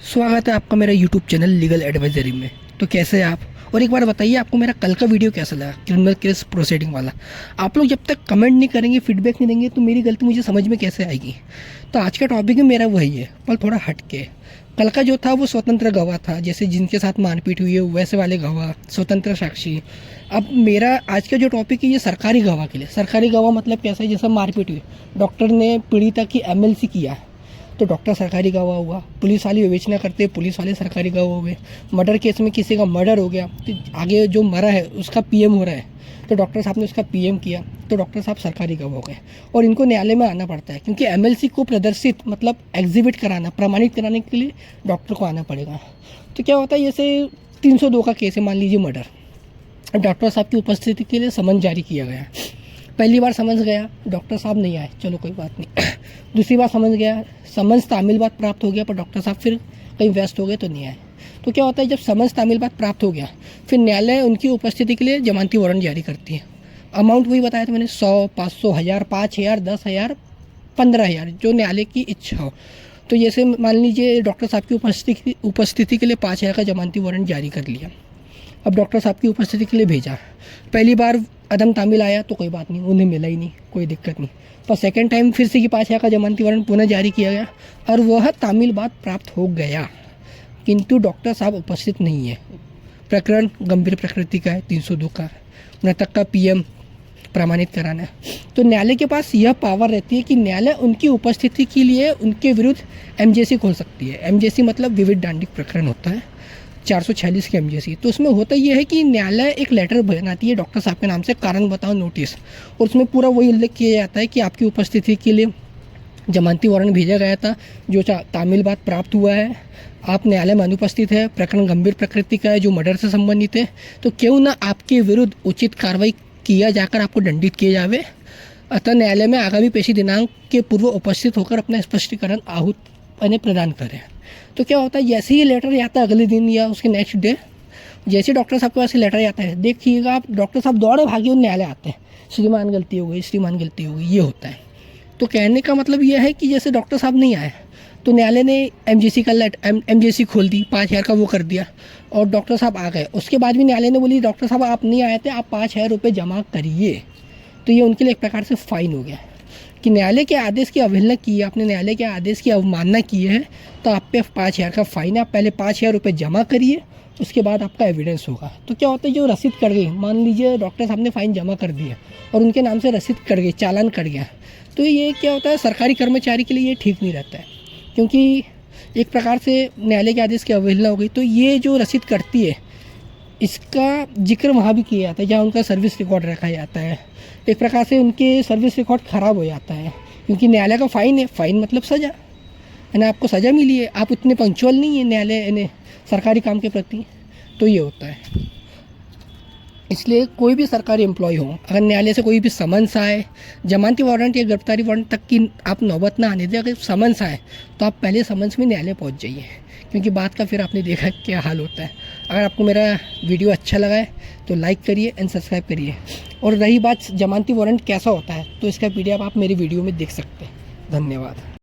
स्वागत है आपका मेरा यूट्यूब चैनल लीगल एडवाइजरी में। तो कैसे हैं आप? और एक बार बताइए आपको मेरा कल का वीडियो कैसा लगा, क्रिमिनल केस प्रोसीडिंग वाला। आप लोग जब तक कमेंट नहीं करेंगे, फीडबैक नहीं देंगे तो मेरी गलती मुझे समझ में कैसे आएगी। तो आज का टॉपिक है मेरा वही है, पर थोड़ा हट के। कल का जो था वो स्वतंत्र गवाह था, जैसे जिनके साथ मारपीट हुई है वैसे वाले गवाह, स्वतंत्र साक्षी। अब मेरा आज का जो टॉपिक है ये सरकारी गवाह के लिए। सरकारी गवाह मतलब कैसा है, जैसे मारपीट हुई, डॉक्टर ने पीड़िता की MLC किया तो डॉक्टर सरकारी गवाह हुआ। पुलिस वाले विवेचना करते, पुलिस वाले सरकारी गवाह हुए। मर्डर केस में किसी का मर्डर हो गया तो आगे जो मरा है उसका PM हो रहा है, तो डॉक्टर साहब ने उसका PM किया तो डॉक्टर साहब सरकारी गवाह हो गए। और इनको न्यायालय में आना पड़ता है क्योंकि MLC को प्रदर्शित मतलब एग्जिबिट कराना, प्रमाणित कराने के लिए डॉक्टर को आना पड़ेगा। तो क्या होता है, जैसे 302 का केस है, मान लीजिए मर्डर, डॉक्टर साहब की उपस्थिति के लिए समन जारी किया गया। पहली बार समझ गया, डॉक्टर साहब नहीं आए, चलो कोई बात नहीं। दूसरी बार समझ गया, समन्स तामील बाद प्राप्त हो गया, पर डॉक्टर साहब फिर कहीं व्यस्त हो गए तो नहीं आए। तो क्या होता है, जब समन्स तामील बाद प्राप्त हो गया फिर न्यायालय उनकी उपस्थिति के लिए जमानती वारंट जारी करती है। अमाउंट वही बताया था मैंने, 100, 500, 1000, 5000, 10,000, 15,000, जो न्यायालय की इच्छा हो। तो जैसे मान लीजिए डॉक्टर साहब की उपस्थिति के लिए 5,000 का जमानती वारंट जारी कर लिया। अब डॉक्टर साहब की उपस्थिति के लिए भेजा, पहली बार अदम तामील आया तो कोई बात नहीं, उन्हें मिला ही नहीं, कोई दिक्कत नहीं। पर सेकंड टाइम फिर से कि 5,000 का जमानती वारंट पुनः जारी किया गया और वह तामील बाद प्राप्त हो गया, किंतु डॉक्टर साहब उपस्थित नहीं है। प्रकरण गंभीर प्रकृति का है, 302 का, मृतक का PM प्रमाणित कराना है। तो न्यायालय के पास यह पावर रहती है कि न्यायालय उनकी उपस्थिति के लिए उनके विरुद्ध MJC खोल सकती है। MJC मतलब विविध दांडिक प्रकरण होता है, 446 की MJC। तो उसमें होता यह है कि न्यायालय एक लेटर बनाती है डॉक्टर साहब के नाम से, कारण बताओ नोटिस, और उसमें पूरा वही उल्लेख किया जाता है कि आपकी उपस्थिति के लिए जमानती वारंट भेजा गया था, जो तामील बाद प्राप्त हुआ है, आप न्यायालय में अनुपस्थित है, प्रकरण गंभीर प्रकृति का है, जो मर्डर से संबंधित है, तो क्यों ना आपके विरुद्ध उचित कार्रवाई किया जाकर आपको दंडित किया जावे। अतः न्यायालय में आगामी पेशी दिनांक के पूर्व उपस्थित होकर अपना स्पष्टीकरण आहूत प्रदान करें। तो क्या होता है, जैसे ही लेटर आता है अगले दिन या उसके नेक्स्ट डे, जैसे डॉक्टर साहब के पास लेटर आता है, देखिएगा आप डॉक्टर साहब दौड़े भागे उन न्यायालय आते हैं, श्रीमान गलती हो गई, श्रीमान गलती हो गई, ये होता है। तो कहने का मतलब यह है कि जैसे डॉक्टर साहब नहीं आए तो न्यायालय ने MJC खोल दी, 5,000 का वो कर दिया और डॉक्टर साहब आ गए। उसके बाद भी न्यायालय ने बोली डॉक्टर साहब आप नहीं आए थे, आप 5,000 रुपये जमा करिए। तो ये उनके लिए एक प्रकार से फ़ाइन हो गया कि न्यायालय के आदेश की अवहेलना की है, आपने न्यायालय के आदेश की अवमानना की है, तो आप पे 5,000 का फ़ाइन है। आप पहले 5,000 रुपये जमा करिए, उसके बाद आपका एविडेंस होगा। तो क्या होता है, जो रसीद कट गई, मान लीजिए डॉक्टर साहब ने फ़ाइन जमा कर दिया और उनके नाम से रसीद कट गई, चालान कट गया, तो ये क्या होता है, सरकारी कर्मचारी के लिए ये ठीक नहीं रहता है, क्योंकि एक प्रकार से न्यायालय के आदेश की अवहेलना हो गई। तो ये जो रसीद कटती है इसका जिक्र वहाँ भी किया जाता है जहाँ उनका सर्विस रिकॉर्ड रखा जाता है। एक प्रकार से उनके सर्विस रिकॉर्ड ख़राब हो जाता है, क्योंकि न्यायालय का फ़ाइन है, फ़ाइन मतलब सज़ा है ना, आपको सज़ा मिली है, आप उतने पंक्चुअल नहीं है न्यायालय ने सरकारी काम के प्रति, तो ये होता है। इसलिए कोई भी सरकारी एम्प्लॉय हो, अगर न्यायालय से कोई भी समन्स आए, जमानती वारंट या गिरफ्तारी वारंट तक की आप नौबत ना आने दें, अगर समन्स आए तो आप पहले समन्स में न्यायालय पहुंच जाइए, क्योंकि बात का फिर आपने देखा क्या हाल होता है। अगर आपको मेरा वीडियो अच्छा लगा है तो लाइक करिए एंड सब्सक्राइब करिए। और रही बात जमानती वारंट कैसा होता है, तो इसका PDF आप मेरी वीडियो में देख सकते हैं। धन्यवाद।